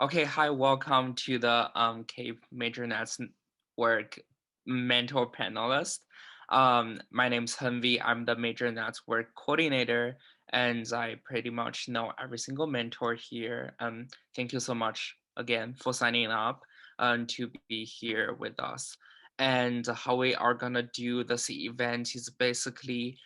Okay, hi, welcome to the CAPE Major Network Mentor Panelist. My name's Henvi. I'm the Major Network Coordinator, and I pretty much know every single mentor here. Thank you so much again for signing up to be here with us. And how we are gonna do this event is basically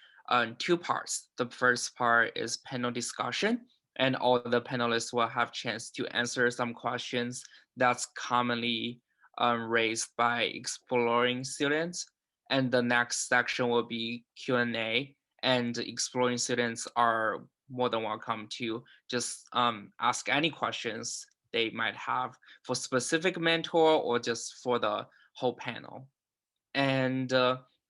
two parts. The first part is panel discussion, and all the panelists will have chance to answer some questions that's commonly raised by exploring students. And the next section will be Q&A, and exploring students are more than welcome to just ask any questions they might have for specific mentor or just for the whole panel. And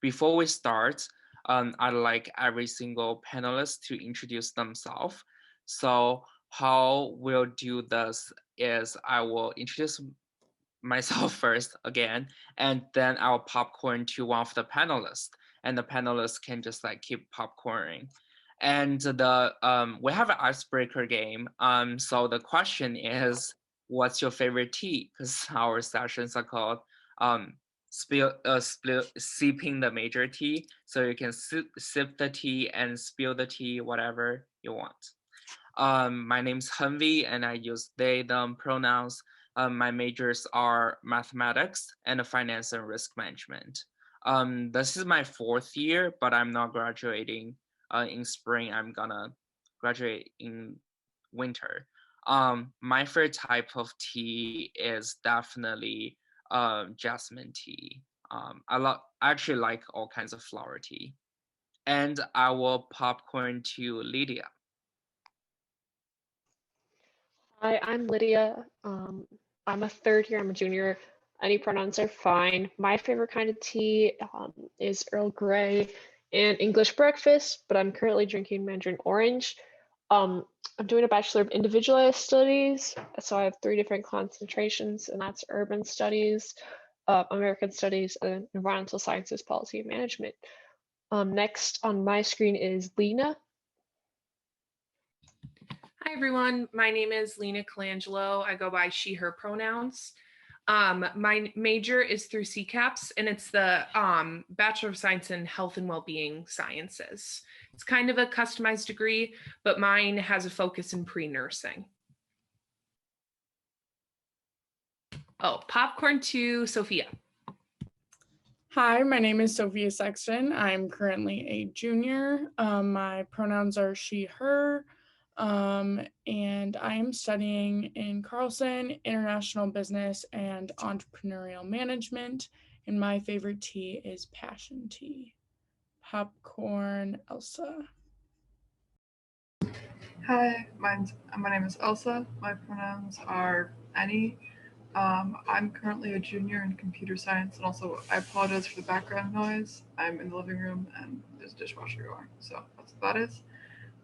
before we start, I'd like every single panelist to introduce themselves. So how we'll do this is I will introduce myself first again, and then I'll popcorn to one of the panelists, and the panelists can just like keep popcorning. And the we have an icebreaker game. So the question is, what's your favorite tea? Because our sessions are called sipping the major tea. So you can sip the tea and spill the tea, whatever you want. My name's Henvi, and I use they, them pronouns. My majors are mathematics and finance and risk management. This is my fourth year, but I'm not graduating in spring. I'm gonna graduate in winter. My favorite type of tea is definitely jasmine tea. I actually like all kinds of flower tea. And I will popcorn to Lydia. Hi, I'm Lydia. I'm a third year, I'm a junior. Any pronouns are fine. My favorite kind of tea is Earl Grey and English breakfast, but I'm currently drinking Mandarin Orange. I'm doing a Bachelor of Individualized Studies, so I have three different concentrations, and that's Urban Studies, American Studies, and Environmental Sciences, Policy and Management. Next on my screen is Lena. Hi, everyone. My name is Lena Colangelo. I go by she, her pronouns. My major is through CCAPS, and it's the Bachelor of Science in Health and Wellbeing Sciences. It's kind of a customized degree, but mine has a focus in pre-nursing. Oh, popcorn to Sophia. Hi, my name is Sophia Sexton. I'm currently a junior. My pronouns are she, her, and I am studying in Carlson, International Business and Entrepreneurial Management, and my favorite tea is passion tea. Popcorn, Elsa. Hi, my name is Elsa. My pronouns are any. I'm currently a junior in computer science, and also I apologize for the background noise. I'm in the living room and there's a dishwasher going, so that's what that is.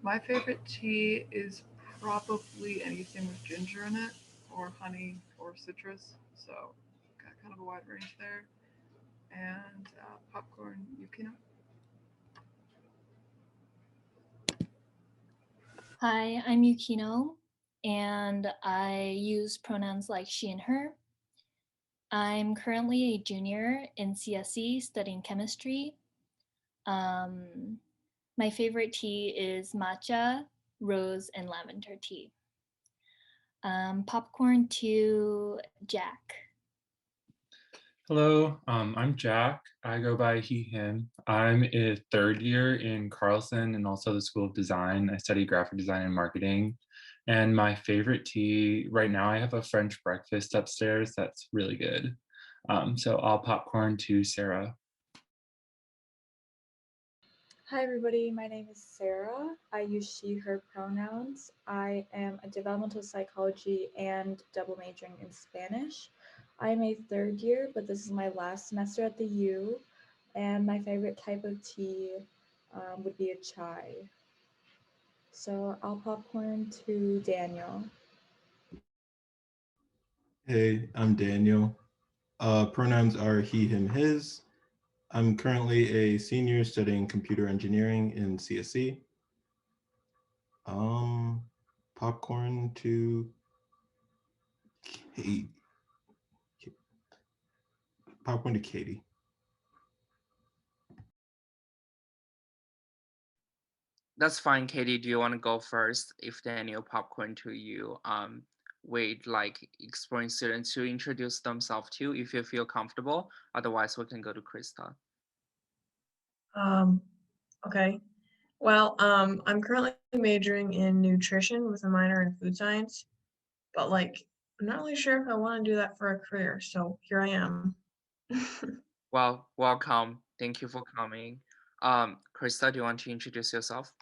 My favorite tea is probably anything with ginger in it, or honey, or citrus, so got kind of a wide range there. And popcorn, Yukino. Hi, I'm Yukino, and I use pronouns like she and her. I'm currently a junior in CSE studying chemistry. My favorite tea is matcha, rose, and lavender tea. Popcorn to Jack. Hello, I'm Jack. I go by he, him. I'm a third year in Carlson and also the School of Design. I study graphic design and marketing. And my favorite tea, right now I have a French breakfast upstairs that's really good. So I'll popcorn to Sarah. Hi everybody, my name is Sarah. I use she, her pronouns. I am a developmental psychology and double majoring in Spanish. I am a third year, but this is my last semester at the U, and my favorite type of tea would be a chai. So I'll popcorn to Daniel. Hey, I'm Daniel. Pronouns are he, him, his. I'm currently a senior studying computer engineering in CSE. Popcorn to Katie. Popcorn to Katie. That's fine, Katie. Do you want to go first? If Daniel popcorn to you, wait, like exploring students to introduce themselves to, if you feel comfortable. Otherwise, we can go to Krista. Okay. Well, I'm currently majoring in nutrition with a minor in food science, but like, I'm not really sure if I want to do that for a career. So here I am. Well, welcome. Thank you for coming. Krista, do you want to introduce yourself?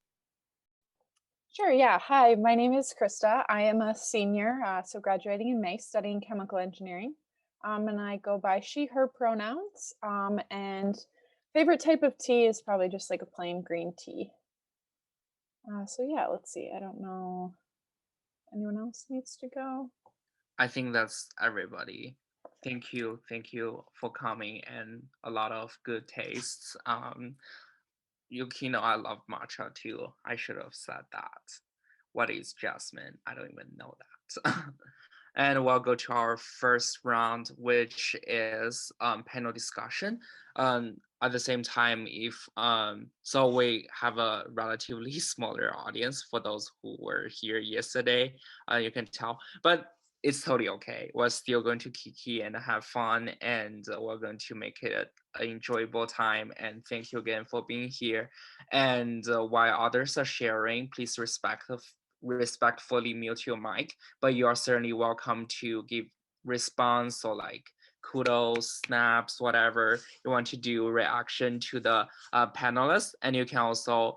Sure, yeah. Hi, my name is Krista. I am a senior, so graduating in May, studying chemical engineering. And I go by she, her pronouns. And favorite type of tea is probably just like a plain green tea. So yeah, let's see. I don't know. Anyone else needs to go? I think that's everybody. Thank you for coming, and a lot of good tastes. Yukino, I love matcha too. I should have said that. What is jasmine? I don't even know that. And we'll go to our first round, which is panel discussion. At the same time, so we have a relatively smaller audience for those who were here yesterday. You can tell, but it's totally okay. We're still going to kiki and have fun, and we're going to make it an enjoyable time. And thank you again for being here. And while others are sharing, please respectfully mute your mic, but you are certainly welcome to give response or like kudos, snaps, whatever you want to do, reaction to the panelists. And you can also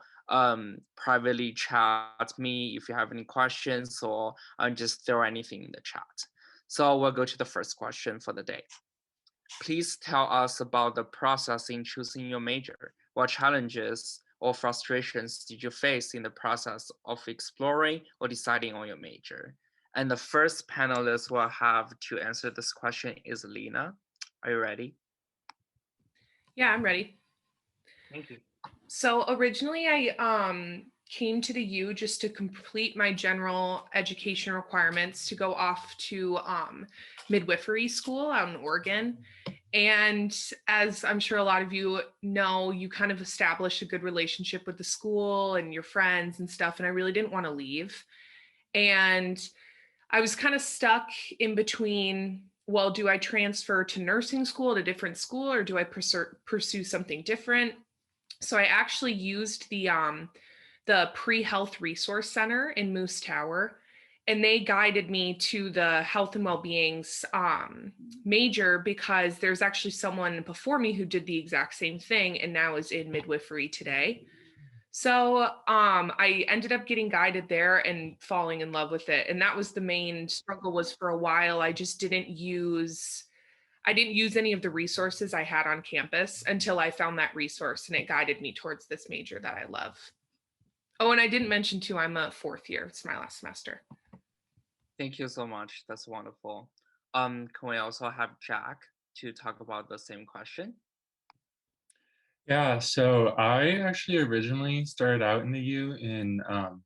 privately chat me if you have any questions, or just throw anything in the chat. So we'll go to the first question for the day. Please tell us about the process in choosing your major. What challenges or frustrations did you face in the process of exploring or deciding on your major? And the first panelist we'll have to answer this question is Lena. Are you ready? Yeah, I'm ready. Thank you. So originally I came to the U just to complete my general education requirements to go off to midwifery school out in Oregon. And as I'm sure a lot of you know, you kind of establish a good relationship with the school and your friends and stuff. And I really didn't want to leave. And I was kind of stuck in between, well, do I transfer to nursing school at a different school, or do I pursue something different? So I actually used the pre-health resource center in Moose Tower, and they guided me to the health and well-being's major, because there's actually someone before me who did the exact same thing and now is in midwifery today. So I ended up getting guided there and falling in love with it. And that was the main struggle, was for a while, I just didn't use any of the resources I had on campus until I found that resource, and it guided me towards this major that I love. Oh, and I didn't mention too, I'm a fourth year. It's my last semester. Thank you so much. That's wonderful. Can we also have Jack to talk about the same question? Yeah, so I actually originally started out in the U in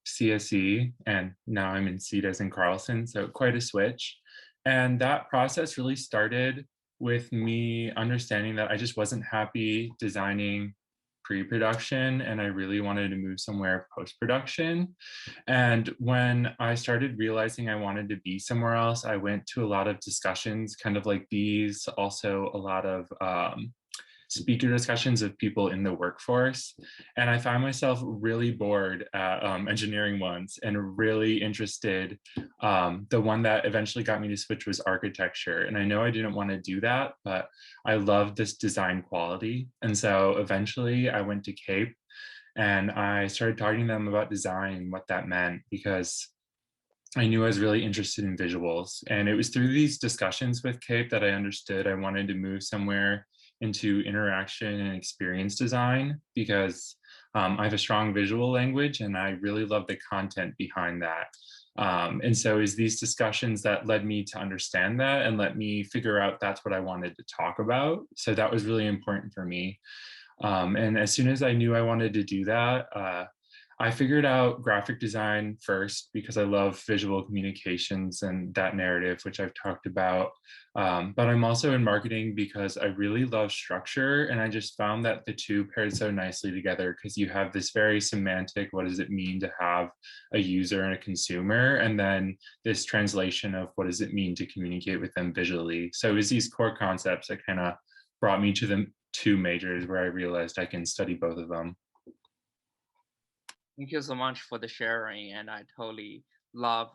CSE, and now I'm in CETAS in Carlson, so quite a switch. And that process really started with me understanding that I just wasn't happy designing pre-production, and I really wanted to move somewhere post-production. And when I started realizing I wanted to be somewhere else, I went to a lot of discussions, kind of like these, also a lot of speaker discussions of people in the workforce. And I found myself really bored at engineering ones and really interested. The one that eventually got me to switch was architecture. And I know I didn't want to do that, but I loved this design quality. And so eventually I went to CAPE and I started talking to them about design, what that meant, because I knew I was really interested in visuals. And it was through these discussions with CAPE that I understood I wanted to move somewhere into interaction and experience design, because I have a strong visual language and I really love the content behind that. And so it's these discussions that led me to understand that and let me figure out that's what I wanted to talk about. So that was really important for me. And as soon as I knew I wanted to do that, I figured out graphic design first because I love visual communications and that narrative, which I've talked about. But I'm also in marketing because I really love structure. And I just found that the two paired so nicely together because you have this very semantic, what does it mean to have a user and a consumer? And then this translation of what does it mean to communicate with them visually. So it was these core concepts that kind of brought me to the two majors where I realized I can study both of them. Thank you so much for the sharing, and I totally love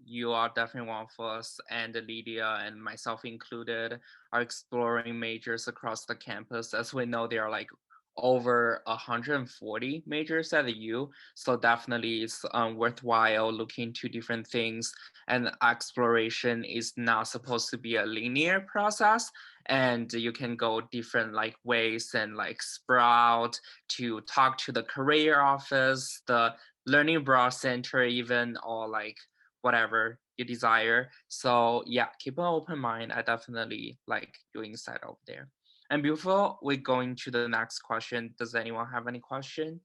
you are definitely one of us, and Lydia and myself included are exploring majors across the campus. As we know, there are like over 140 majors at the U, so definitely it's worthwhile looking to different things. And exploration is not supposed to be a linear process, and you can go different like ways and like sprout to talk to the career office, the learning abroad center even, or like whatever you desire. So yeah, keep an open mind. I definitely like your insight over there. And before we go into the next question, does anyone have any question?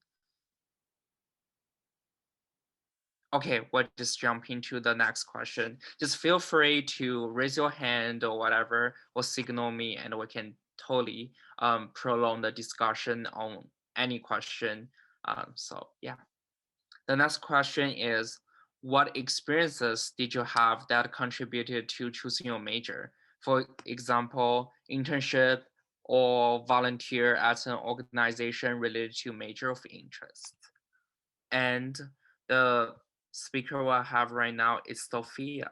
Okay, we'll just jump into the next question. Just feel free to raise your hand or whatever, or signal me, and we can totally prolong the discussion on any question. So yeah, the next question is, what experiences did you have that contributed to choosing your major? For example, internship or volunteer at an organization related to major of interest. And the speaker we'll have right now is Sophia.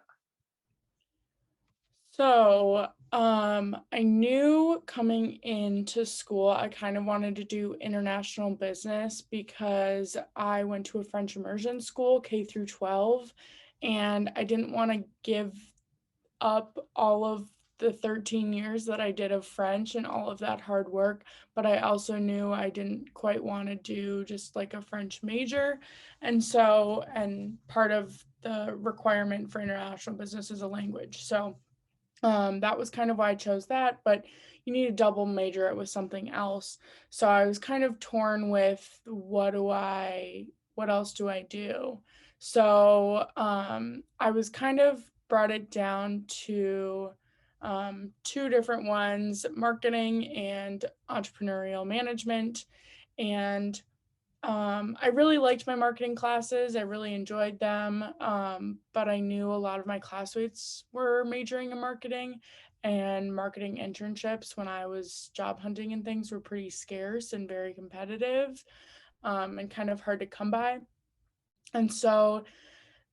So I knew coming into school, I kind of wanted to do international business because I went to a French immersion school, K through 12, and I didn't want to give up all of the 13 years that I did of French and all of that hard work, but I also knew I didn't quite want to do just like a French major. And part of the requirement for international business is a language. So that was kind of why I chose that, but you need to double major it with something else. So I was kind of torn with what else do I do? So I was kind of brought it down to two different ones, marketing and entrepreneurial management. And I really liked my marketing classes. I really enjoyed them. But I knew a lot of my classmates were majoring in marketing, and marketing internships when I was job hunting and things were pretty scarce and very competitive, and kind of hard to come by. And so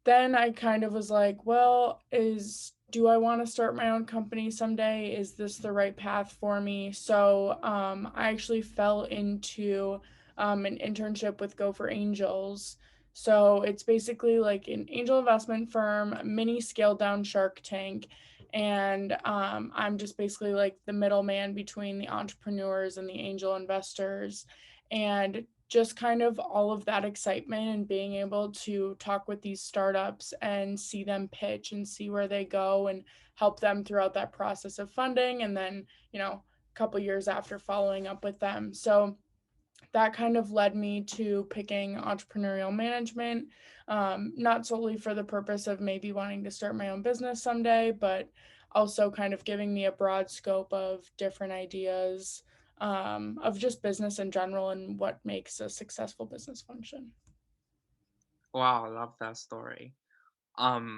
then I kind of was like, well, do I want to start my own company someday? Is this the right path for me? So I actually fell into an internship with Go for Angels. So it's basically like an angel investment firm, mini scaled down Shark Tank. And I'm just basically like the middleman between the entrepreneurs and the angel investors. And just kind of all of that excitement and being able to talk with these startups and see them pitch and see where they go and help them throughout that process of funding. And then, a couple years after, following up with them. So that kind of led me to picking entrepreneurial management, not solely for the purpose of maybe wanting to start my own business someday, but also kind of giving me a broad scope of different ideas of just business in general and what makes a successful business function. Wow, I love that story. Now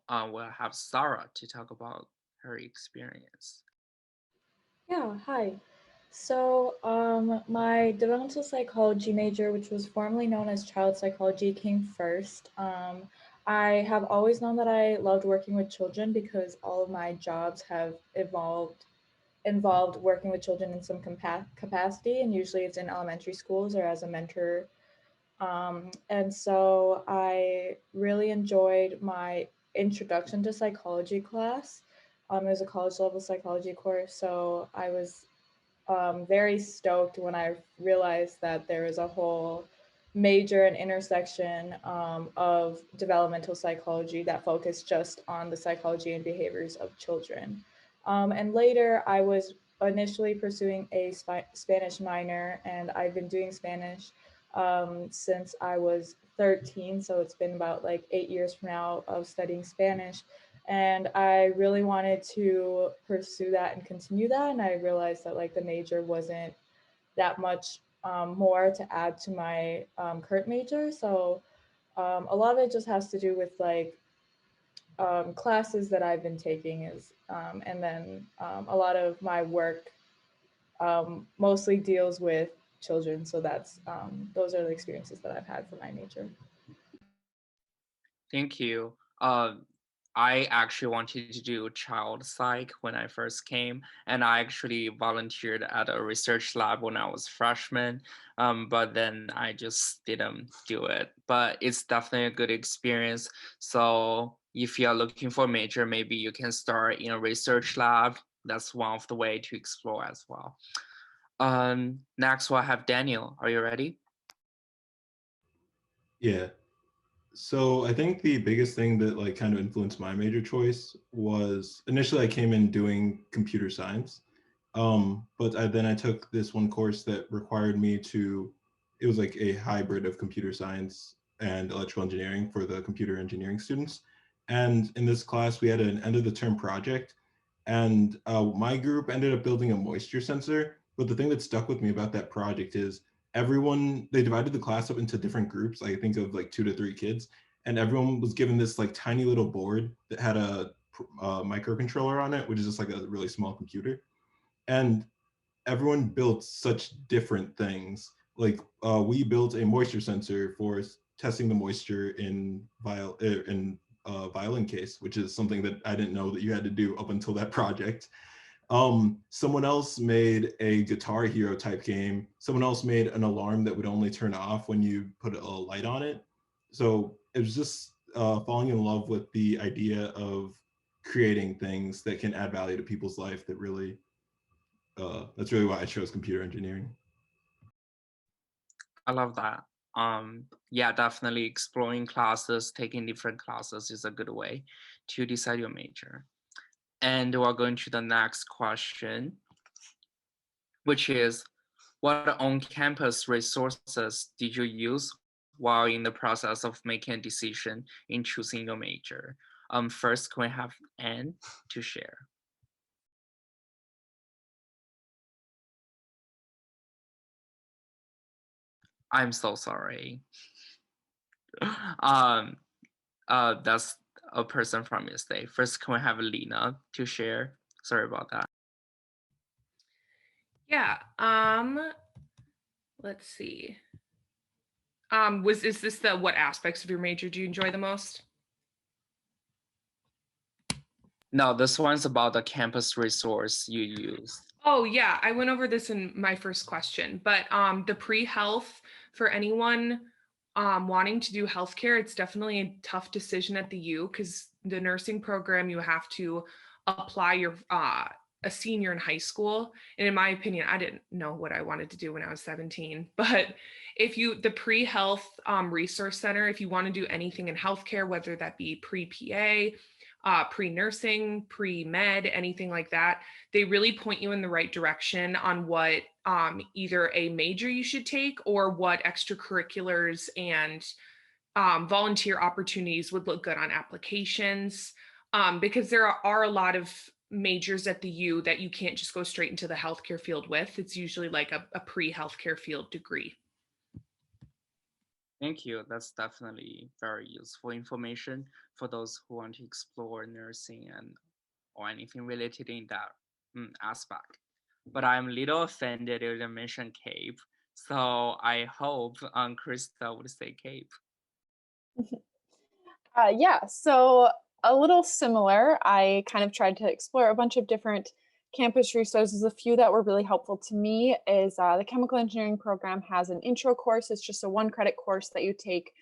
we'll have Sarah to talk about her experience. Yeah, hi. So, my developmental psychology major, which was formerly known as child psychology, came first. I have always known that I loved working with children because all of my jobs have involved working with children in some capacity, and usually it's in elementary schools or as a mentor. And so I really enjoyed my introduction to psychology class. It was a college level psychology course, so I was very stoked when I realized that there is a whole major and intersection of developmental psychology that focused just on the psychology and behaviors of children. And later, I was initially pursuing a Spanish minor, and I've been doing Spanish since I was 13. So it's been about like 8 years from now of studying Spanish. And I really wanted to pursue that and continue that. And I realized that like the major wasn't that much more to add to my current major. So a lot of it just has to do with like classes that I've been taking and then a lot of my work mostly deals with children. So those are the experiences that I've had for my major. Thank you. I actually wanted to do child psych when I first came, and I actually volunteered at a research lab when I was freshman, but then I just didn't do it. But it's definitely a good experience. So if you're looking for a major, maybe you can start in a research lab. That's one of the way to explore as well. Next we'll have Daniel. Are you ready? Yeah. So I think the biggest thing that like kind of influenced my major choice was initially I came in doing computer science. Then I took this one course that required me to, it was like a hybrid of computer science and electrical engineering for the computer engineering students. And in this class, we had an end of the term project. And my group ended up building a moisture sensor. But the thing that stuck with me about that project is they divided the class up into different groups. I think of like 2 to 3 kids, and everyone was given this like tiny little board that had a microcontroller on it, which is just like a really small computer. And everyone built such different things. Like we built a moisture sensor for testing the moisture in violin case, which is something that I didn't know that you had to do up until that project. Someone else made a Guitar Hero type game. Someone else made an alarm that would only turn off when you put a light on it. So it was just falling in love with the idea of creating things that can add value to people's life. That's really why I chose computer engineering. I love that. Yeah, definitely exploring classes, taking different classes is a good way to decide your major. And we're going to the next question, which is, what on-campus resources did you use while in the process of making a decision in choosing your major? First, can we have Anne to share? I'm so sorry. That's a person from yesterday. First, can we have Lena to share? Sorry about that. Yeah. Let's see. Is this the what aspects of your major do you enjoy the most? No, this one's about the campus resource you use. Oh yeah, I went over this in my first question, but the pre-health for anyone wanting to do healthcare, it's definitely a tough decision at the U because the nursing program you have to apply your a senior in high school. And in my opinion, I didn't know what I wanted to do when I was 17. But the pre-health resource center, if you want to do anything in healthcare, whether that be pre-PA, pre-nursing, pre-med, anything like that, they really point you in the right direction on what either a major you should take or what extracurriculars and volunteer opportunities would look good on applications, because there are a lot of majors at the U that you can't just go straight into the healthcare field with. It's usually like a pre-healthcare field degree. Thank you. That's definitely very useful information for those who want to explore nursing or anything related in that aspect. But I'm a little offended you didn't mention CAPE. So I hope Krista would say CAPE. Yeah, so a little similar. I kind of tried to explore a bunch of different campus resources. A few that were really helpful to me is the chemical engineering program has an intro course. It's just a 1-credit course that you take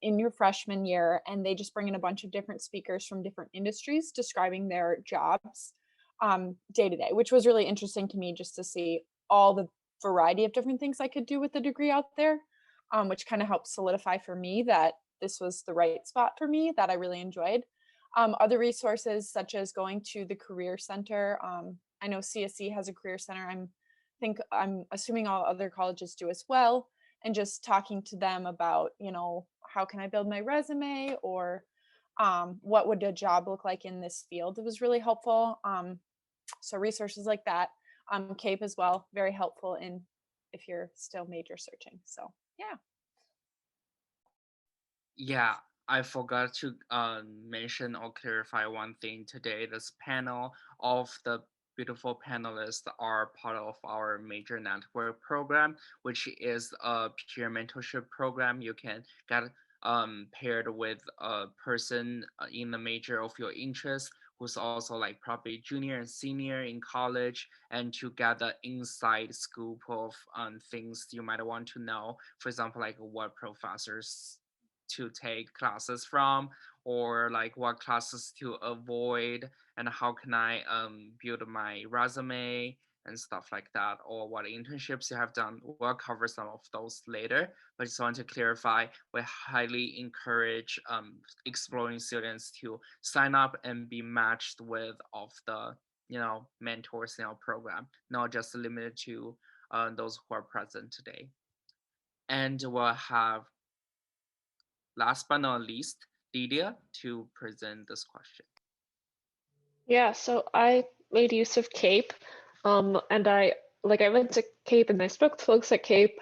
in your freshman year, and they just bring in a bunch of different speakers from different industries describing their jobs day to day, which was really interesting to me just to see all the variety of different things I could do with the degree out there, which kind of helped solidify for me that this was the right spot for me, that I really enjoyed. Other resources such as going to the Career Center. I know CSE has a Career Center. I'm assuming all other colleges do as well. and just talking to them about, you know, how can I build my resume, or what would a job look like in this field. It was really helpful. So resources like that. CAPE as well, very helpful in if you're still major searching. So yeah. Yeah, I forgot to mention or clarify one thing today. This panel of the beautiful panelists are part of our major network program, which is a peer mentorship program. You can get paired with a person in the major of your interest who's also like probably junior and senior in college, and to get the inside scoop of things you might want to know. For example, like what professors to take classes from, or like what classes to avoid, and how can I build my resume and stuff like that, or what internships you have done. We'll cover some of those later, but just want to clarify, we highly encourage exploring students to sign up and be matched with of the mentors in our program, not just limited to those who are present today. And we'll have, last but not least, Lydia to present this question. Yeah, so I made use of CAPE, and I went to CAPE and I spoke to folks at CAPE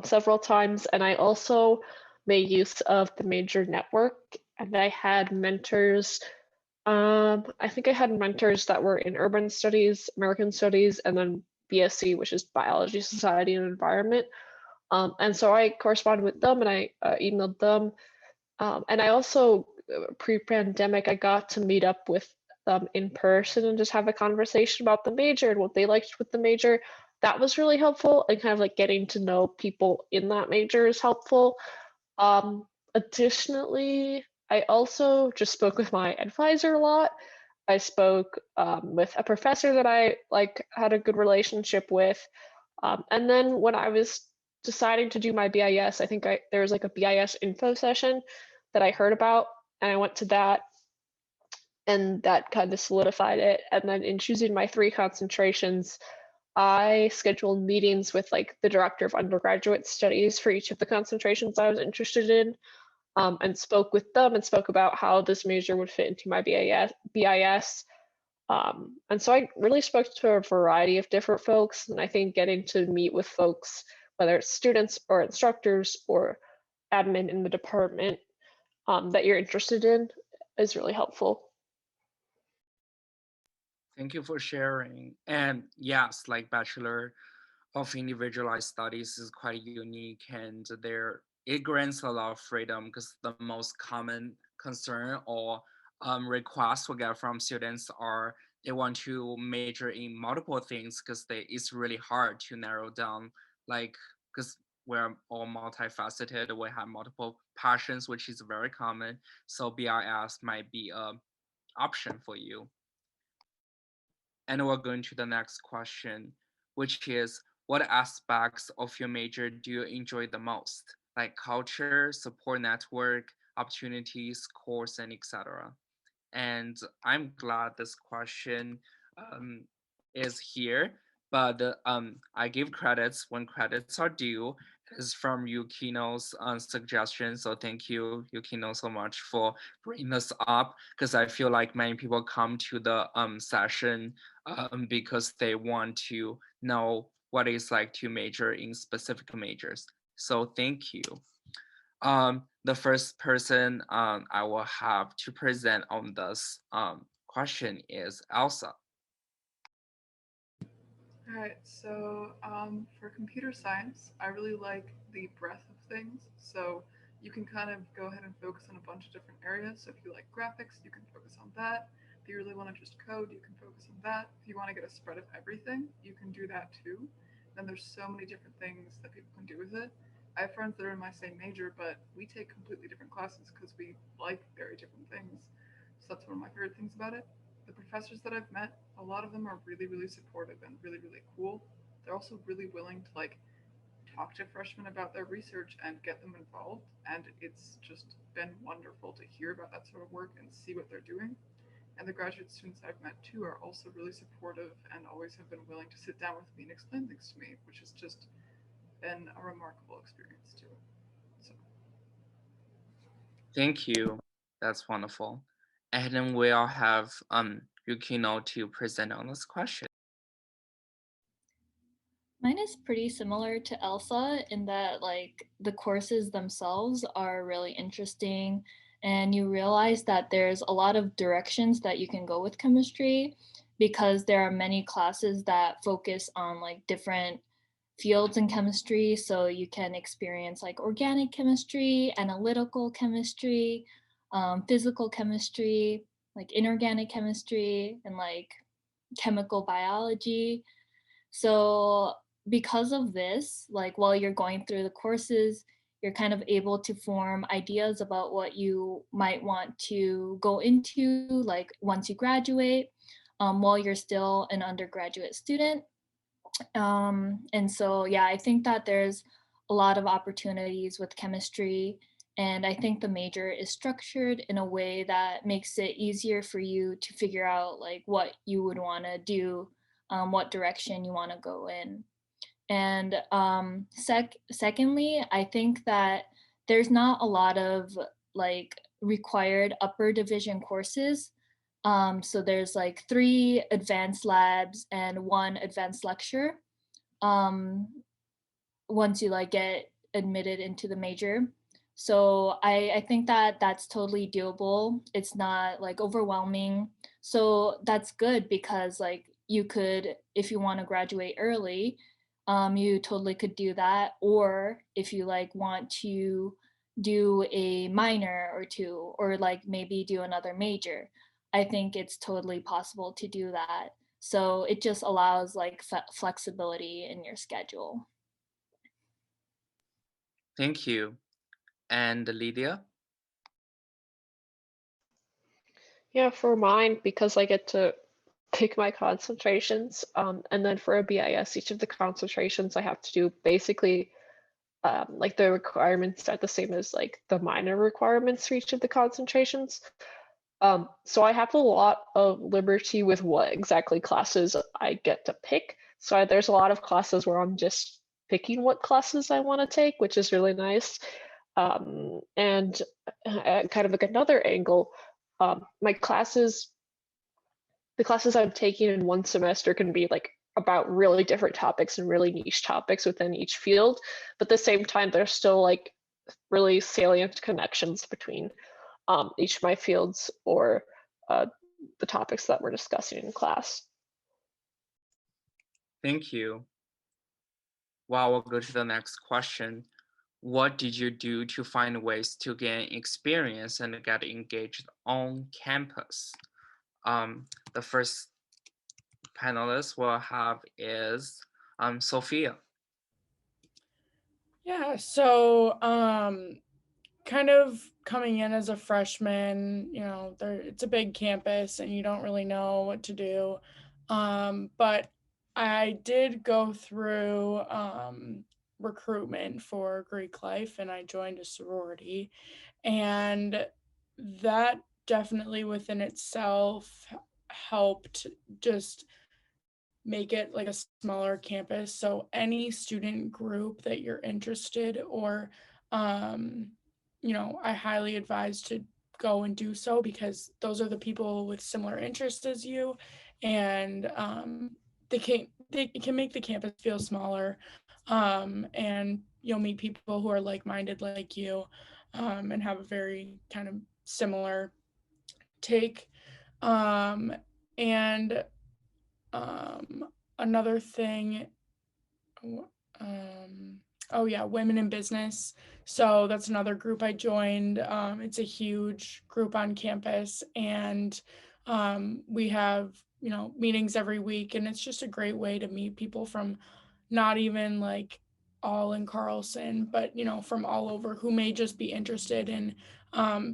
several times, and I also made use of the major network, and I had mentors. I think I had mentors that were in urban studies, American studies, and then BSc, which is biology, society, and environment. And so I corresponded with them, and I emailed them. And I also, pre-pandemic, I got to meet up with them in person and just have a conversation about the major and what they liked with the major. That was really helpful, and kind of like getting to know people in that major is helpful. Additionally, I also just spoke with my advisor a lot. I spoke with a professor that I had a good relationship with. And then when I was deciding to do my BIS, I think there was like a BIS info session that I heard about, and I went to that, and that kind of solidified it. And then in choosing my 3 concentrations, I scheduled meetings with like the director of undergraduate studies for each of the concentrations I was interested in, and spoke with them and spoke about how this major would fit into my BIS. And so I really spoke to a variety of different folks, and I think getting to meet with folks, whether it's students or instructors or admin in the department that you're interested in, is really helpful. Thank you for sharing. And yes, like Bachelor of Individualized Studies is quite unique, and it grants a lot of freedom, because the most common concern or requests we get from students are they want to major in multiple things, because it's really hard to narrow down, like, because we're all multifaceted, we have multiple passions, which is very common. So BIS might be an option for you. And we're going to the next question, which is, what aspects of your major do you enjoy the most? Like culture, support network, opportunities, course, and etc. And I'm glad this question is here, but I give credits when credits are due. Is from Yukino's suggestion. So thank you, Yukino, so much for bringing this up, because I feel like many people come to the session because they want to know what it's like to major in specific majors. So thank you. The first person I will have to present on this question is Elsa. All right, so for computer science, I really like the breadth of things. So you can kind of go ahead and focus on a bunch of different areas. So if you like graphics, you can focus on that. If you really want to just code, you can focus on that. If you want to get a spread of everything, you can do that too. Then there's so many different things that people can do with it. I have friends that are in my same major, but we take completely different classes because we like very different things. So that's one of my favorite things about it. The professors that I've met, a lot of them are really, really supportive and really, really cool. They're also really willing to talk to freshmen about their research and get them involved. And it's just been wonderful to hear about that sort of work and see what they're doing. And the graduate students I've met too are also really supportive and always have been willing to sit down with me and explain things to me, which is just been a remarkable experience too. So. Thank you. That's wonderful. And then we'll have Yukino to present on this question. Mine is pretty similar to Elsa in that like the courses themselves are really interesting and you realize that there's a lot of directions that you can go with chemistry because there are many classes that focus on like different fields in chemistry. So you can experience like organic chemistry, analytical chemistry, physical chemistry, like inorganic chemistry, and like chemical biology. So because of this, like while you're going through the courses, you're kind of able to form ideas about what you might want to go into, like once you graduate, while you're still an undergraduate student. And so, yeah, I think that there's a lot of opportunities with chemistry. And I think the major is structured in a way that makes it easier for you to figure out like what you would want to do, what direction you want to go in. And secondly, I think that there's not a lot of like required upper division courses. So there's like 3 advanced labs and 1 advanced lecture um, once you like get admitted into the major. So I think that that's totally doable. It's not like overwhelming. So that's good because like you could, if you want to graduate early, you totally could do that. Or if you like want to do a minor or 2, or like maybe do another major, I think it's totally possible to do that. So it just allows like flexibility in your schedule. Thank you. And Lydia? Yeah, for mine, because I get to pick my concentrations, and then for a BIS, each of the concentrations I have to do basically like the requirements are the same as like the minor requirements for each of the concentrations. So I have a lot of liberty with what exactly classes I get to pick. So there's a lot of classes where I'm just picking what classes I want to take, which is really nice. And kind of like another angle, my classes, the classes I'm taking in one semester can be like about really different topics and really niche topics within each field. But at the same time, there's still like really salient connections between each of my fields or the topics that we're discussing in class. Thank you. Well, we'll go to the next question. What did you do to find ways to gain experience and get engaged on campus? The first panelist we'll have is Sophia. Yeah, so kind of coming in as a freshman, you know, it's a big campus and you don't really know what to do. But I did go through recruitment for Greek life and I joined a sorority. And that definitely within itself helped just make it like a smaller campus. So any student group that you're interested or you know, I highly advise to go and do so because those are the people with similar interests as you, and it can make the campus feel smaller, and you'll meet people who are like-minded like you, and have a very kind of similar take, and another thing, oh yeah, women in business. So that's another group I joined. It's a huge group on campus, and we have, you know, meetings every week, and it's just a great way to meet people from not even like all in Carlson, but you know, from all over who may just be interested in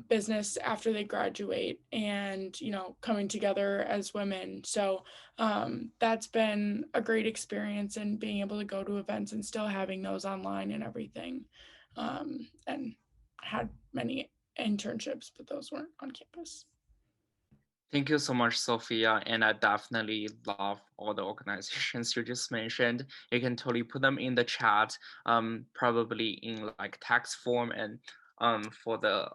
business after they graduate, and you know, coming together as women. So that's been a great experience, and being able to go to events and still having those online and everything. And had many internships, but those weren't on campus. Thank you so much, Sophia. And I definitely love all the organizations you just mentioned. You can totally put them in the chat, probably in like text form, and for the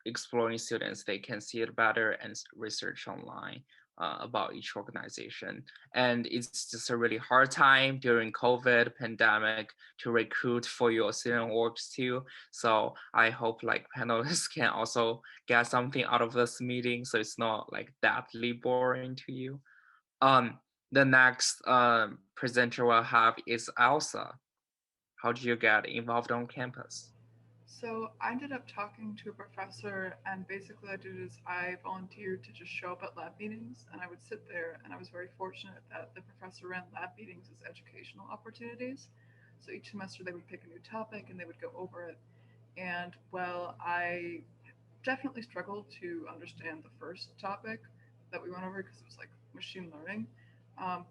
exploring students, they can see it better and research online about each organization. And it's just a really hard time during COVID pandemic to recruit for your student works too. So I hope like panelists can also get something out of this meeting, so it's not like deadly boring to you. The next presenter we'll have is Elsa. How did you get involved on campus? So I ended up talking to a professor, and basically what I did is I volunteered to just show up at lab meetings, and I would sit there, and I was very fortunate that the professor ran lab meetings as educational opportunities. So each semester they would pick a new topic and they would go over it. And well, I definitely struggled to understand the first topic that we went over because it was like machine learning.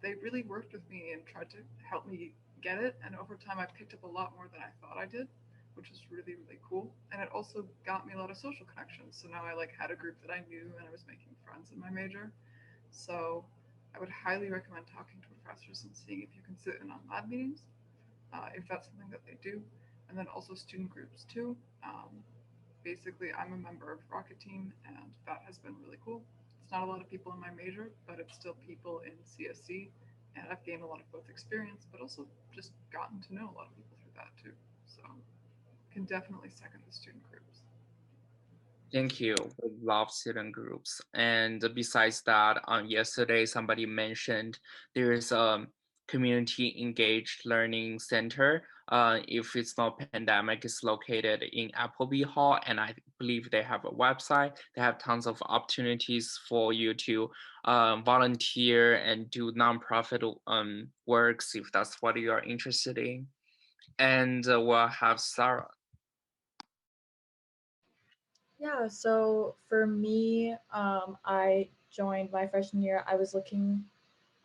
They really worked with me and tried to help me get it, and over time I picked up a lot more than I thought I did, which was really really cool. And it also got me a lot of social connections. So now I like had a group that I knew and I was making friends in my major. So I would highly recommend talking to professors and seeing if you can sit in on lab meetings, if that's something that they do, and then also student groups too. Basically, I'm a member of Rocket Team, and that has been really cool. It's not a lot of people in my major, but it's still people in CSC, and I've gained a lot of both experience, but also just gotten to know a lot of people through that too. So, can definitely second the student groups. Thank you. We love student groups. And besides that, yesterday somebody mentioned there's a community engaged learning center. If it's not pandemic, it's located in Appleby Hall, and I believe they have a website. They have tons of opportunities for you to volunteer and do nonprofit works if that's what you are interested in. And we'll have Sarah. Yeah, so for me, I joined my freshman year. I was looking,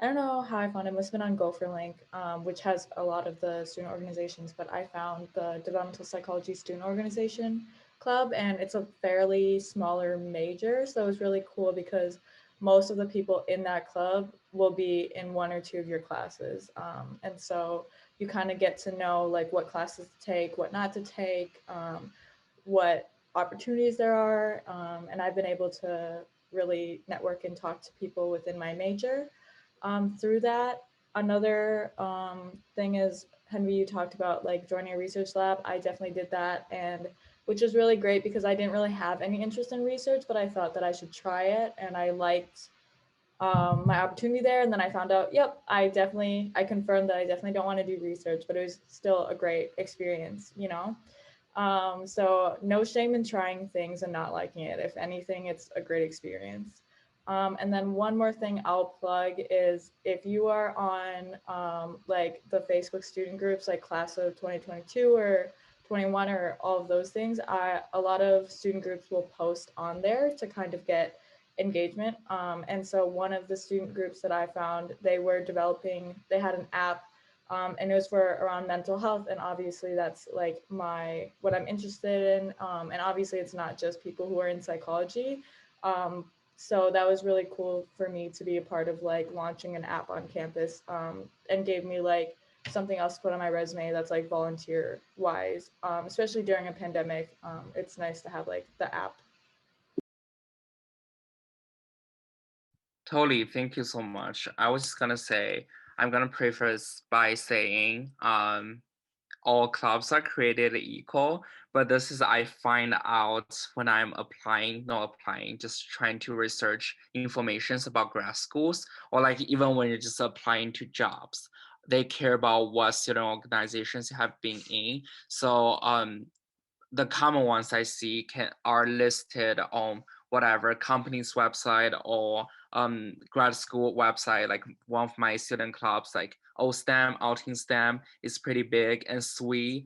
I don't know how I found it, must have been on GopherLink, which has a lot of the student organizations, but I found the Developmental Psychology Student Organization Club, and it's a fairly smaller major. So it was really cool because most of the people in that club will be in one or two of your classes. And so you kind of get to know like what classes to take, what not to take, what opportunities there are. And I've been able to really network and talk to people within my major through that. Another thing is, Henry, you talked about like joining a research lab. I definitely did that, and which was really great because I didn't really have any interest in research, but I thought that I should try it, and I liked my opportunity there. And then I found out, yep, I confirmed that I definitely don't want to do research, but it was still a great experience, you know? So no shame in trying things and not liking it. If anything, it's a great experience. And then one more thing I'll plug is if you are on like the Facebook student groups, like class of 2022 or 21 or all of those things, a lot of student groups will post on there to kind of get engagement. And so one of the student groups that I found, they had an app, and it was for around mental health. And obviously that's like what I'm interested in. And obviously it's not just people who are in psychology. So that was really cool for me to be a part of like launching an app on campus, and gave me like something else to put on my resume that's like volunteer wise, especially during a pandemic. It's nice to have like the app. Totally, thank you so much. I was just gonna say, I'm gonna preface by saying, all clubs are created equal, but this is I find out when I'm not applying, just trying to research informations about grad schools, or like even when you're just applying to jobs, they care about what student organizations you have been in. So the common ones I see are listed on whatever company's website or grad school website. Like one of my student clubs, like OSTEM, Outing STEM, is pretty big, and SWE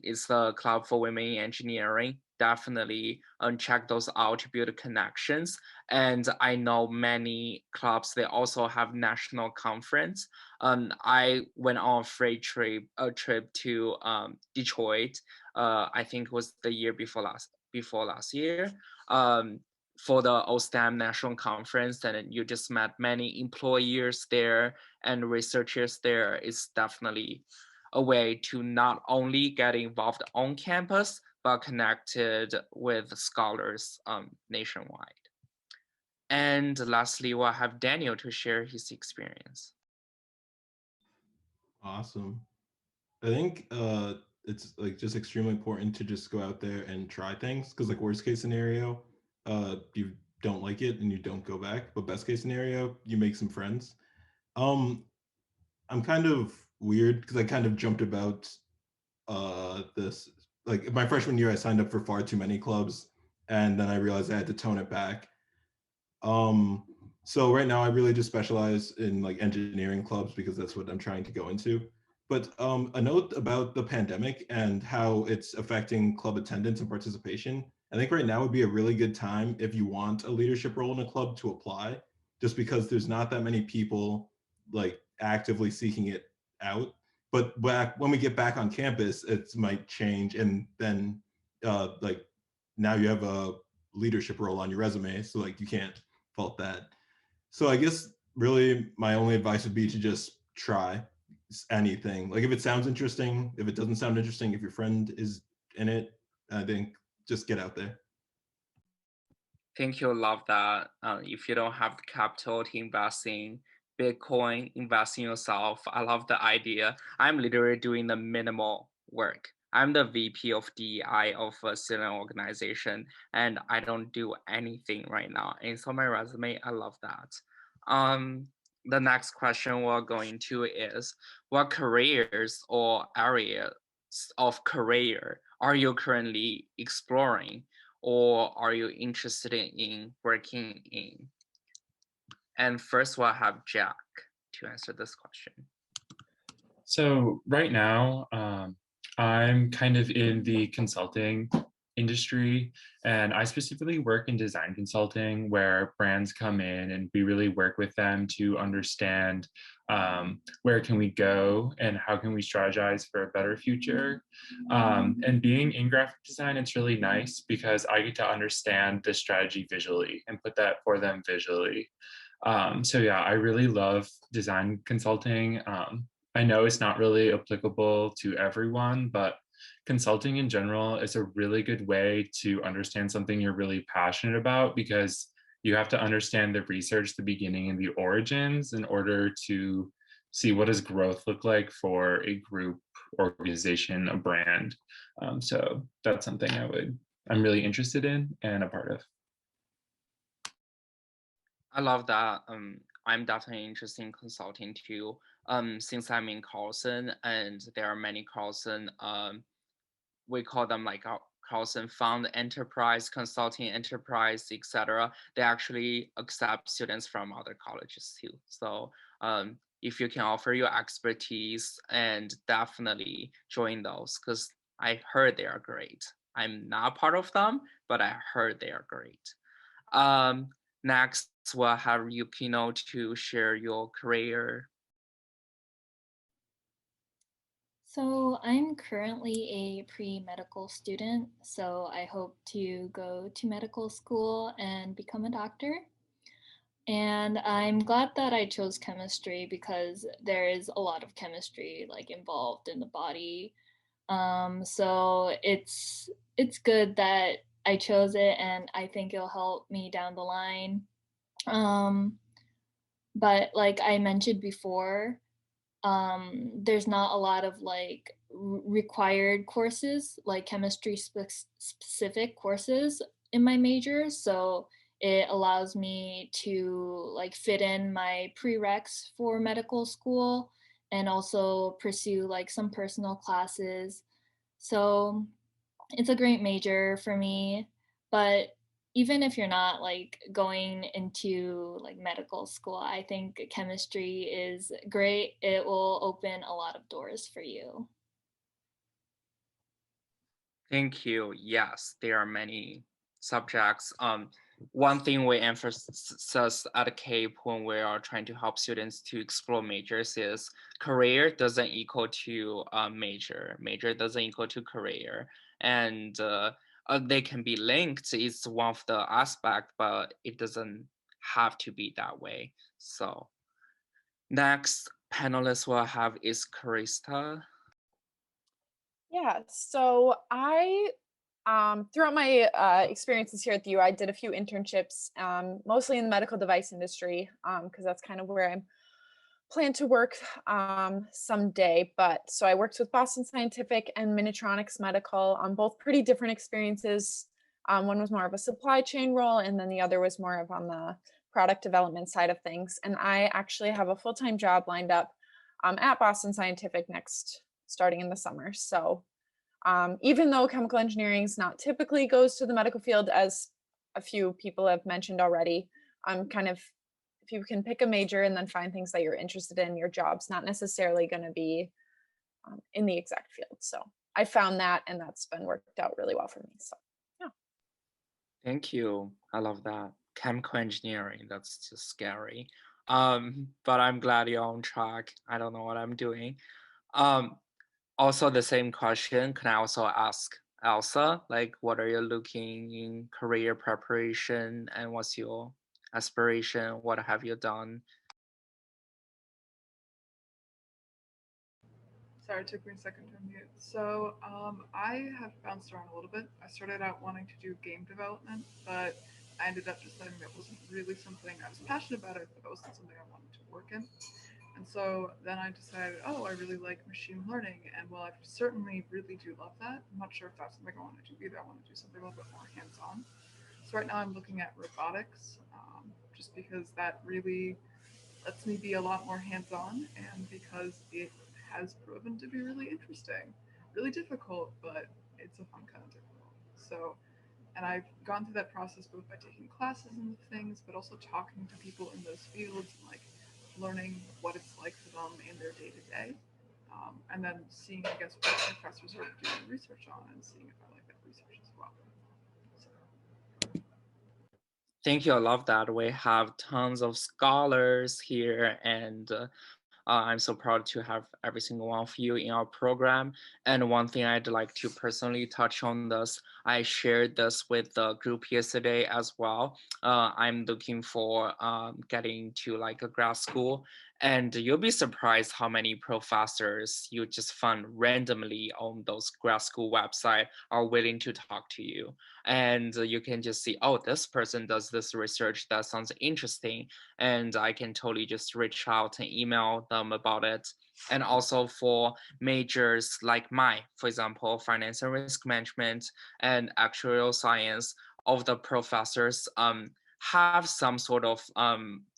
is the club for women in engineering. Definitely check those out to build connections. And I know many clubs, they also have national conference. I went on a trip to Detroit. I think it was the year before last year, for the OSTEM National Conference, and you just met many employers there and researchers there. It's definitely a way to not only get involved on campus, but connected with scholars nationwide. And lastly, we'll have Daniel to share his experience. Awesome. I think it's like just extremely important to just go out there and try things, because like worst case scenario, you don't like it and you don't go back, but best case scenario, you make some friends. I'm kind of weird because I kind of jumped about this. Like my freshman year, I signed up for far too many clubs, and then I realized I had to tone it back. Um, so right now I really just specialize in like engineering clubs because that's what I'm trying to go into. But a note about the pandemic and how it's affecting club attendance and participation. I think right now would be a really good time if you want a leadership role in a club to apply, just because there's not that many people like actively seeking it out. But back when we get back on campus, it might change, and then like now you have a leadership role on your resume, so like you can't fault that. So I guess really my only advice would be to just try anything. Like if it sounds interesting, if it doesn't sound interesting, if your friend is in it, I think just get out there. Think you'll love that. If you don't have the capital to invest in Bitcoin, invest in yourself. I love the idea. I'm literally doing the minimal work. I'm the VP of DEI of a student organization, and I don't do anything right now. And so my resume, I love that. The next question we're going to is, what careers or areas of career are you currently exploring, or are you interested in working in? And first we'll have Jack to answer this question. So right now, I'm kind of in the consulting industry, and I specifically work in design consulting, where brands come in and we really work with them to understand where can we go and how can we strategize for a better future. And being in graphic design, it's really nice because I get to understand the strategy visually and put that for them visually. So yeah, I really love design consulting. I know it's not really applicable to everyone, but consulting in general is a really good way to understand something you're really passionate about, because you have to understand the research, the beginning and the origins in order to see what does growth look like for a group, organization, a brand. So that's something I'm really interested in and a part of. I love that. I'm definitely interested in consulting too. Since I'm in Carlson, and there are many Carlson, we call them like Carlson Fund Enterprise, Consulting Enterprise, etc. They actually accept students from other colleges too. So if you can offer your expertise, and definitely join those, because I heard they are great. I'm not part of them, but I heard they are great. Next, we'll have Yukino to share your career. So I'm currently a pre-medical student, so I hope to go to medical school and become a doctor. And I'm glad that I chose chemistry because there is a lot of chemistry like involved in the body. So it's good that I chose it, and I think it'll help me down the line. But like I mentioned before, there's not a lot of like required courses, like chemistry specific courses in my major. So it allows me to like fit in my prereqs for medical school and also pursue like some personal classes. So it's a great major for me, but even if you're not like going into like medical school, I think chemistry is great. It will open a lot of doors for you. Thank you. Yes, there are many subjects. One thing we emphasize at CAPE when we are trying to help students to explore majors is career doesn't equal to major. Major doesn't equal to career. And they can be linked. It's one of the aspect, but it doesn't have to be that way. So next panelist we'll have is Karista. Yeah, so I, throughout my experiences here at the U, I did a few internships, mostly in the medical device industry, because that's kind of where I'm plan to work someday. But so I worked with Boston Scientific and Minitronics Medical on both pretty different experiences. One was more of a supply chain role, and then the other was more of on the product development side of things. And I actually have a full-time job lined up at Boston Scientific starting in the summer. So even though chemical engineering is not typically goes to the medical field, as a few people have mentioned already, kind of, if you can pick a major and then find things that you're interested in, your job's not necessarily going to be in the exact field. So I found that, and that's been worked out really well for me. So yeah. Thank you. I love that. Chemical engineering, that's just scary. But I'm glad you're on track. I don't know what I'm doing. Also the same question, can I also ask Elsa, like what are you looking in career preparation and what's your aspiration? What have you done? Sorry, it took me a second to unmute. So I have bounced around a little bit. I started out wanting to do game development, but I ended up deciding that wasn't really something I was passionate about it, but it wasn't something I wanted to work in. And so then I decided, oh, I really like machine learning. And while I certainly really do love that, I'm not sure if that's something I want to do either. I want to do something a little bit more hands-on. So right now I'm looking at robotics, just because that really lets me be a lot more hands-on, and because it has proven to be really interesting, really difficult, but it's a fun kind of difficult. So, and I've gone through that process both by taking classes and things, but also talking to people in those fields and like learning what it's like for them in their day to day, and then seeing, I guess, what professors are doing research on and seeing if I like that research as well. So. Thank you. I love that. We have tons of scholars here, and I'm so proud to have every single one of you in our program. And one thing I'd like to personally touch on this, I shared this with the group yesterday as well. I'm looking for getting to like a grad school, and you'll be surprised how many professors you just find randomly on those grad school website are willing to talk to you. And you can just see, oh, this person does this research that sounds interesting, and I can totally just reach out and email them about it. And also for majors like mine, for example, finance and risk management and actuarial science, all of the professors have some sort of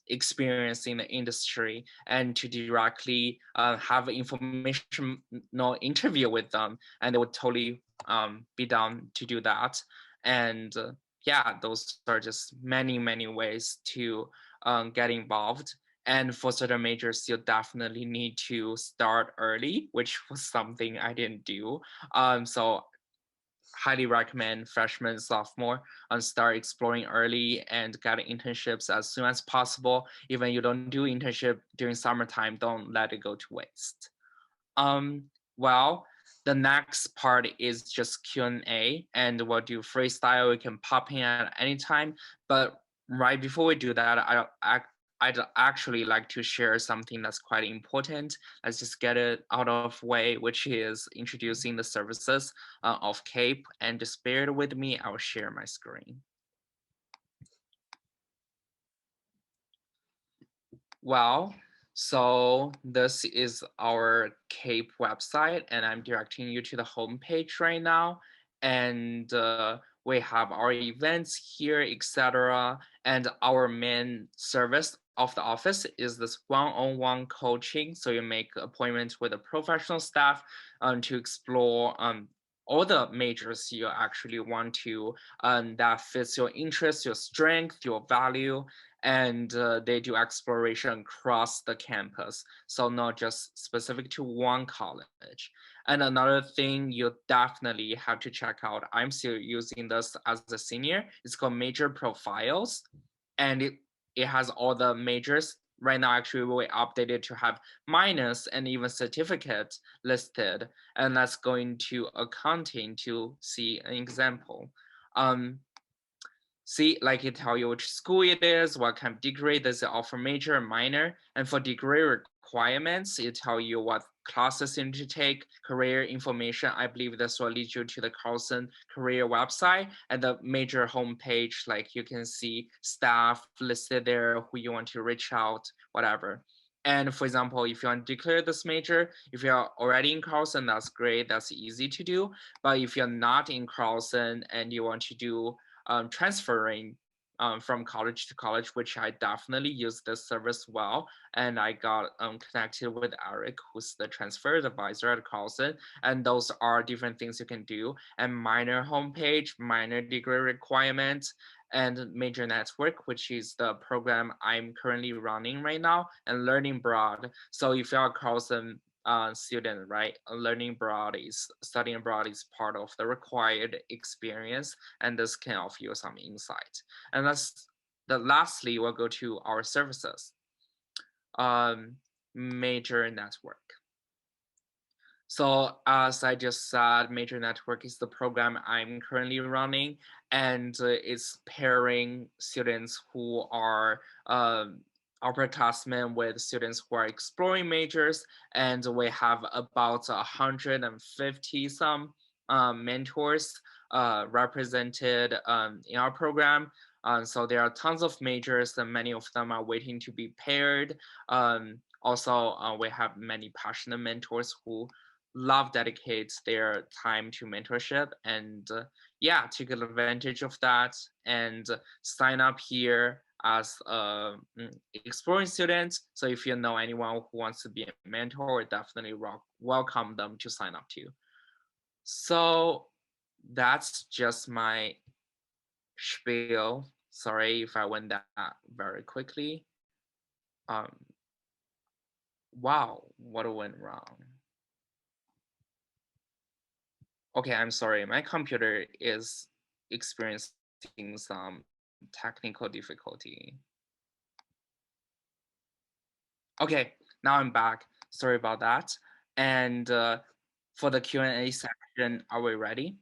experience in the industry, and to directly have an informational interview with them, and they would totally be down to do that. And yeah, those are just many ways to get involved. And for certain majors, you definitely need to start early, which was something I didn't do. So highly recommend freshman, sophomore, and start exploring early and getting internships as soon as possible. Even you don't do internship during summertime, don't let it go to waste. Well, the next part is just Q&A, and we'll do freestyle. You can pop in at any time. But right before we do that, I'd actually like to share something that's quite important. Let's just get it out of way, which is introducing the services of CAPE. And just bear with me, I'll share my screen. Well, so this is our CAPE website, and I'm directing you to the homepage right now. And we have our events here, etc. And our main service of the office is this one-on-one coaching. So you make appointments with the professional staff to explore all the majors you actually want to, that fits your interest, your strength, your value. And they do exploration across the campus, so not just specific to one college. And another thing you definitely have to check out, I'm still using this as a senior, it's called Major Profiles, and it has all the majors right now actually we updated to have minors and even certificate listed, and let's go into accounting to see an example. See, like it tell you which school it is, what kind of degree does it offer, major and minor, and for degree requirements, it tell you what classes you need to take, career information. I believe this will lead you to the Carlson career website and the major homepage, like you can see staff listed there, who you want to reach out, whatever. And for example, if you want to declare this major, if you're already in Carlson, that's great, that's easy to do. But if you're not in Carlson and you want to do transferring from college to college, which I definitely use this service well. And I got connected with Eric, who's the transfer advisor at Carlson. And those are different things you can do. And minor homepage, minor degree requirements, and major network, which is the program I'm currently running right now, and learning abroad. So if you're a Carlson student, right? Studying abroad is part of the required experience, and this can offer you some insight. And lastly, we'll go to our services. Major network. So as I just said, Major Network is the program I'm currently running, and it's pairing students who are upperclassmen with students who are exploring majors, and we have about 150 some mentors represented in our program. So there are tons of majors, and many of them are waiting to be paired. Also, we have many passionate mentors who dedicate their time to mentorship, and yeah, take advantage of that and sign up here as exploring students. So if you know anyone who wants to be a mentor, definitely welcome them to sign up too. So that's just my spiel. Sorry if I went that very quickly. Wow, what went wrong? Okay, I'm sorry, my computer is experiencing some technical difficulty. Okay, now I'm back. Sorry about that. And for the Q&A section, are we ready?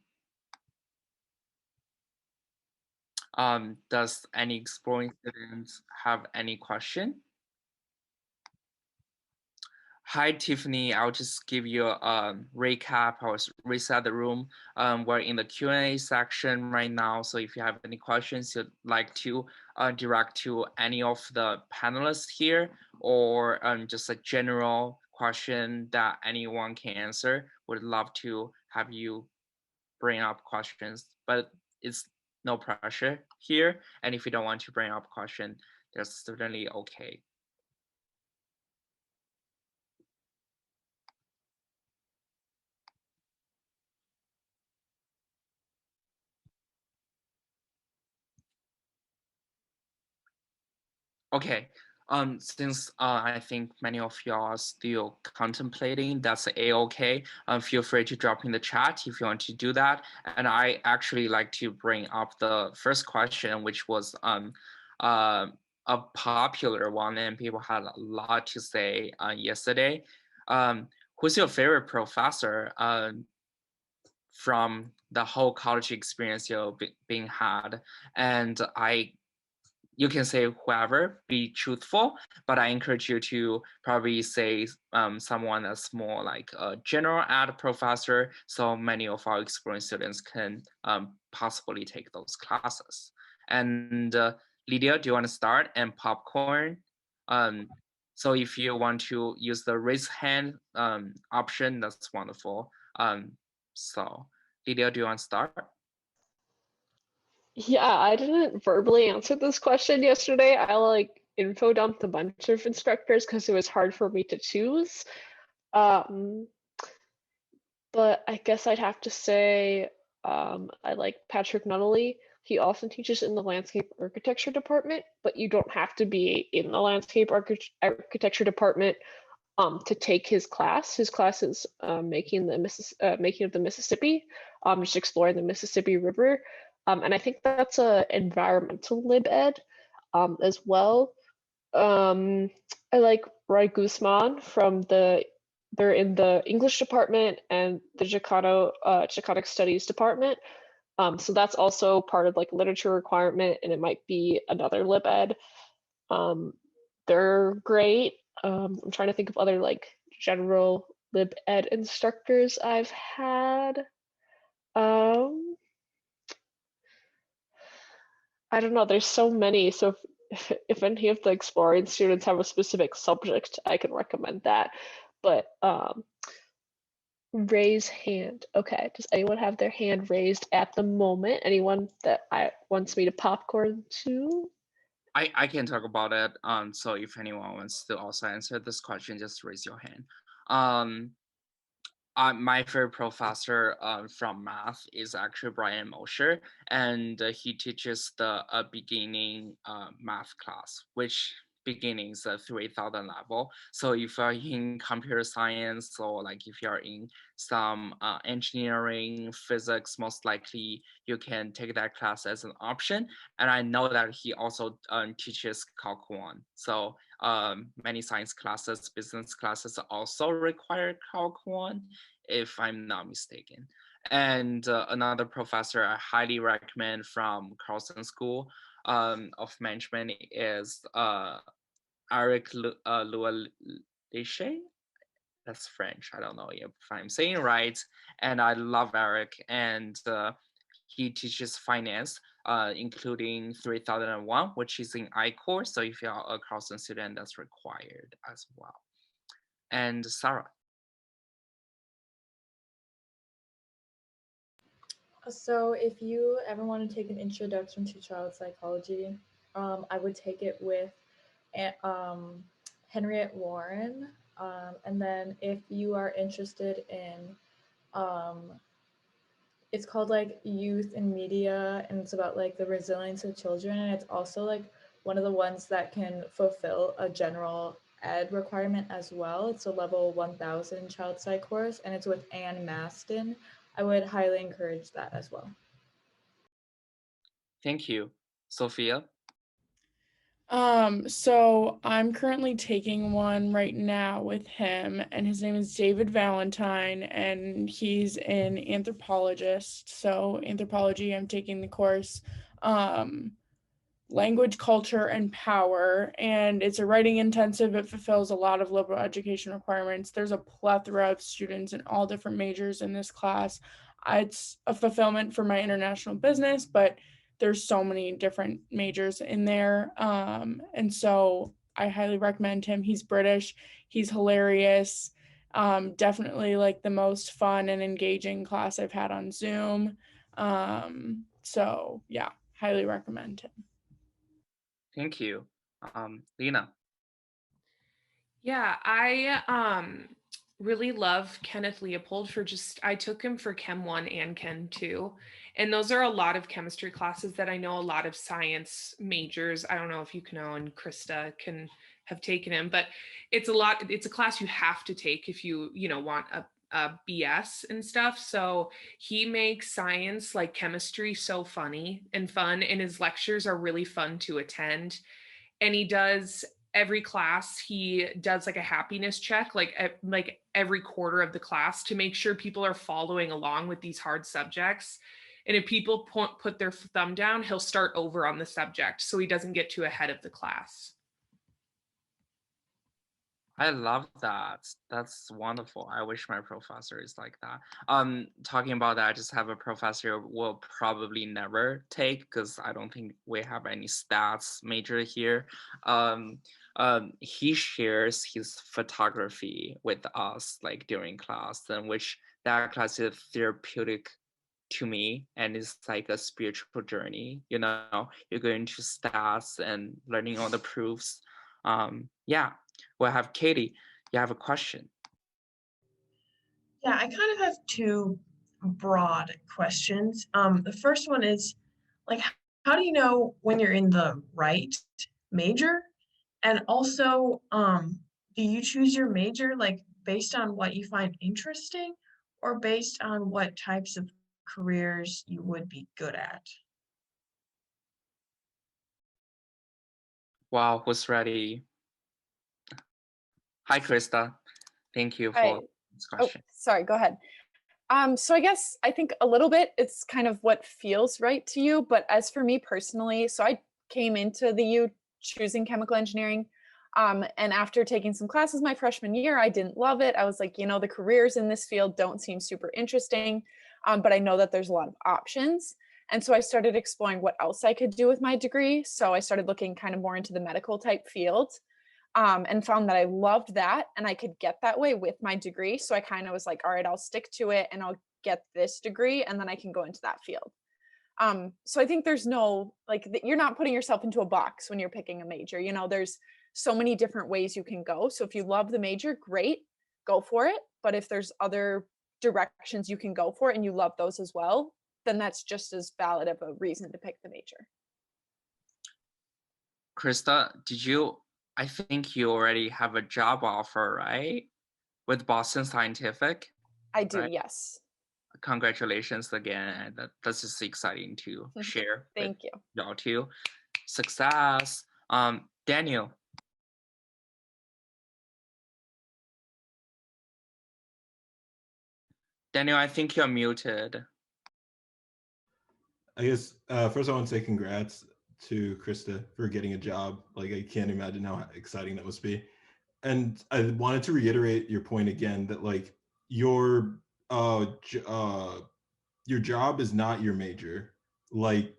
Does any exploring students have any question? Hi, Tiffany. I'll just give you a recap. I'll reset the room. We're in the Q&A section right now. So if you have any questions you'd like to direct to any of the panelists here, or just a general question that anyone can answer, would love to have you bring up questions, but it's no pressure here. And if you don't want to bring up a question, that's certainly okay. Okay, since I think many of you are still contemplating, that's a-okay. Feel free to drop in the chat if you want to do that. And I actually like to bring up the first question, which was a popular one, and people had a lot to say yesterday. Who's your favorite professor from the whole college experience you've been had? And you can say whoever, be truthful, but I encourage you to probably say someone that's more like a general ed professor, so many of our experienced students can possibly take those classes. And Lydia, do you want to start? And Popcorn? So if you want to use the raise hand option, that's wonderful. So Lydia, do you want to start? Yeah, I didn't verbally answer this question yesterday. I like info dumped a bunch of instructors because it was hard for me to choose. But I guess I'd have to say I like Patrick Nunnally. He also teaches in the landscape architecture department, but you don't have to be in the landscape architecture department to take his class. His class is making of the Mississippi, just exploring the Mississippi River. And I think that's a environmental lib ed as well. I like Roy Guzman they're in the English department and the Chicano Studies department. So that's also part of like literature requirement, and it might be another lib ed. They're great. I'm trying to think of other like general lib ed instructors I've had. I don't know, there's so many. So if any of the exploring students have a specific subject, I can recommend that. But raise hand. Okay, does anyone have their hand raised at the moment? Anyone that wants me to popcorn to? I can talk about it. So if anyone wants to also answer this question, just raise your hand. My favorite professor from math is actually Brian Mosher, and he teaches the beginning math class, which beginning is the 3000 level. So if you're in computer science, or like if you're in some engineering, physics, most likely you can take that class as an option. And I know that he also teaches Calc 1. So many science classes, business classes also require Calc 1, if I'm not mistaken. And another professor I highly recommend from Carlson School of Management is Eric Loualiche. That's French. I don't know if I'm saying it right. And I love Eric. And he teaches finance, including 3001, which is in I course. So if you're a Carlson student, that's required as well. And Sarah. So if you ever want to take an introduction to child psychology, I would take it with Henriette Warren. And then if you are interested in, it's called like Youth in Media, and it's about like the resilience of children. And it's also like one of the ones that can fulfill a general ed requirement as well. It's a level 1000 child psych course, and it's with Anne Maston. I would highly encourage that as well. Thank you. Sophia? So I'm currently taking one right now with him, and his name is David Valentine, and he's an anthropologist. So anthropology, I'm taking the course, Language, Culture, and Power, and it's a writing intensive. It fulfills a lot of liberal education requirements. There's a plethora of students in all different majors in this class. It's a fulfillment for my international business, but there's so many different majors in there. And so I highly recommend him. He's British, he's hilarious. Definitely like the most fun and engaging class I've had on Zoom. So yeah, highly recommend him. Thank you. Lena? Yeah, I really love Kenneth Leopold I took him for Chem 1 and Chem 2. And those are a lot of chemistry classes that I know a lot of science majors, I don't know if Yukino and Krista can have taken him, but it's a class you have to take if you want a BS and stuff. So he makes science like chemistry so funny and fun, and his lectures are really fun to attend. And he does every class, he does like a happiness check, like every quarter of the class, to make sure people are following along with these hard subjects. And if people put their thumb down, he'll start over on the subject so he doesn't get too ahead of the class. I love that. That's wonderful. I wish my professor is like that. Talking about that, I just have a professor will probably never take, because I don't think we have any stats major here. He shares his photography with us like during class, and which that class is therapeutic to me, and it's like a spiritual journey. You're going to stats and learning all the proofs. Yeah. We'll have Katie. You have a question. Yeah, I kind of have two broad questions. The first one is like, how do you know when you're in the right major? And also, do you choose your major like based on what you find interesting, or based on what types of careers you would be good at? Wow, who's ready? Hi, Krista. Thank you Hi. for this Oh, question. sorry, go ahead. So I think a little bit it's kind of what feels right to you. But as for me personally, so I came into the U choosing chemical engineering. And after taking some classes my freshman year, I didn't love it. I was like, the careers in this field don't seem super interesting, but I know that there's a lot of options. And so I started exploring what else I could do with my degree. So I started looking kind of more into the medical type field, and found that I loved that and I could get that way with my degree. So I kind of was like, all right, I'll stick to it and I'll get this degree and then I can go into that field. So I think there's no, you're not putting yourself into a box when you're picking a major. There's so many different ways you can go. So if you love the major, great, go for it. But if there's other directions you can go for it and you love those as well, then that's just as valid of a reason to pick the major. Krista, I think you already have a job offer, right? With Boston Scientific? I do, right? yes. Congratulations again. That's just exciting to share. Thank you. Y'all too. Success. Daniel. Daniel, I think you're muted. I guess first I want to say congrats to Krista for getting a job. Like, I can't imagine how exciting that must be. And I wanted to reiterate your point again that like your job is not your major. Like,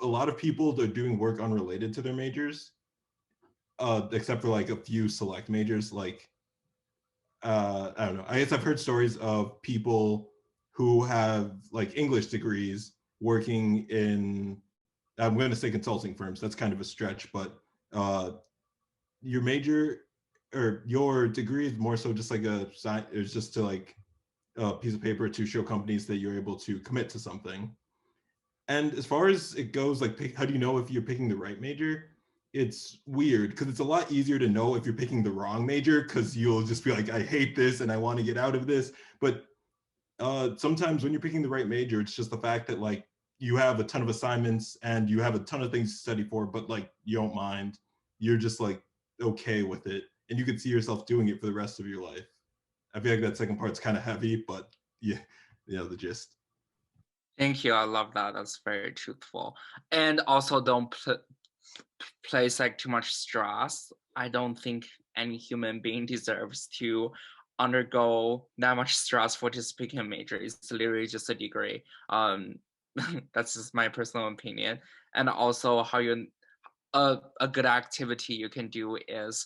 a lot of people are doing work unrelated to their majors, except for like a few select majors. Like, I don't know. I guess I've heard stories of people who have like English degrees working in, I'm going to say consulting firms. That's kind of a stretch, but your major or your degree is more so just like it's just to like a piece of paper to show companies that you're able to commit to something. And as far as it goes, like, how do you know if you're picking the right major? It's weird because it's a lot easier to know if you're picking the wrong major because you'll just be like, I hate this and I want to get out of this. But sometimes when you're picking the right major, it's just the fact that like you have a ton of assignments and you have a ton of things to study for, but like you don't mind. You're just like okay with it, and you could see yourself doing it for the rest of your life. I feel like that second part's kind of heavy, but yeah, the gist. Thank you. I love that. That's very truthful. And also, don't place like too much stress. I don't think any human being deserves to undergo that much stress for just picking a major. It's literally just a degree. That's just my personal opinion. And also, a good activity you can do is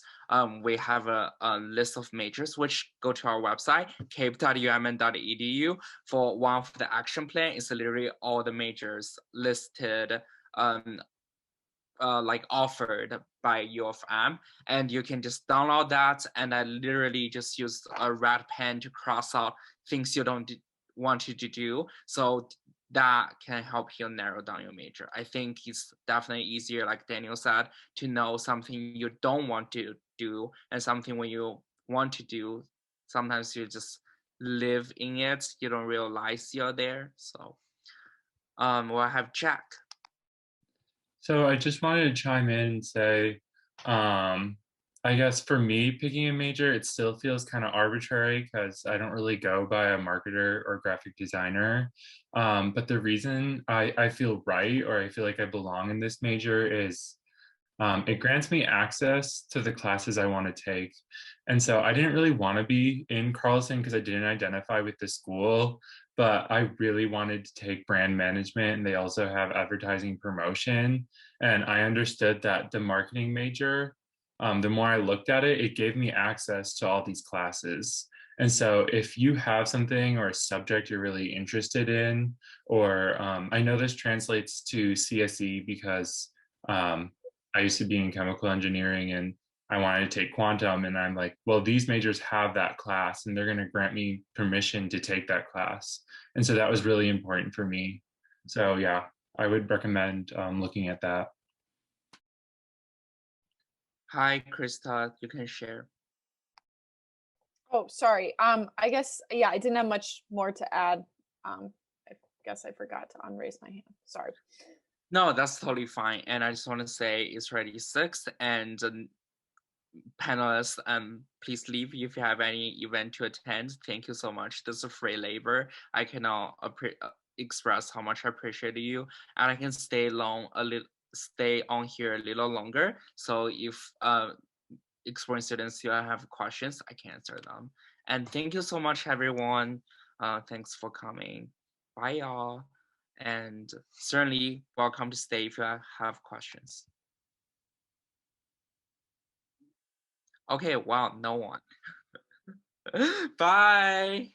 we have a list of majors which go to our website cape.umn.edu. For one of the action plan is literally all the majors listed, like offered by U of M, and you can just download that and I literally just use a red pen to cross out things you don't want you to do. So that can help you narrow down your major. I think it's definitely easier, like Daniel said, to know something you don't want to do and something when you want to do. Sometimes you just live in it, you don't realize you're there. So we'll have Jack. So I just wanted to chime in and say, I guess for me, picking a major, it still feels kind of arbitrary because I don't really go by a marketer or graphic designer. But the reason I feel right, or I feel like I belong in this major, is it grants me access to the classes I want to take. And so I didn't really want to be in Carlson because I didn't identify with the school, but I really wanted to take brand management, and they also have advertising promotion. And I understood that the marketing major, the more I looked at it, it gave me access to all these classes. And so if you have something or a subject you're really interested in, or I know this translates to CSE because I used to be in chemical engineering and I wanted to take quantum, and I'm like, well, these majors have that class and they're going to grant me permission to take that class. And so that was really important for me. So yeah, I would recommend looking at that. Hi, Krista, you can share. Oh, sorry. I guess, yeah, I didn't have much more to add. I guess I forgot to unraise my hand. Sorry. No, that's totally fine. And I just want to say it's already 6 and panelists, please leave if you have any event to attend. Thank you so much. This is free labor. I cannot express how much I appreciate you, and I can stay on here a little longer. So if exploring students still have questions, I can answer them. And thank you so much, everyone. Thanks for coming. Bye, y'all. And certainly welcome to stay if you have questions. Okay, wow, no one. Bye.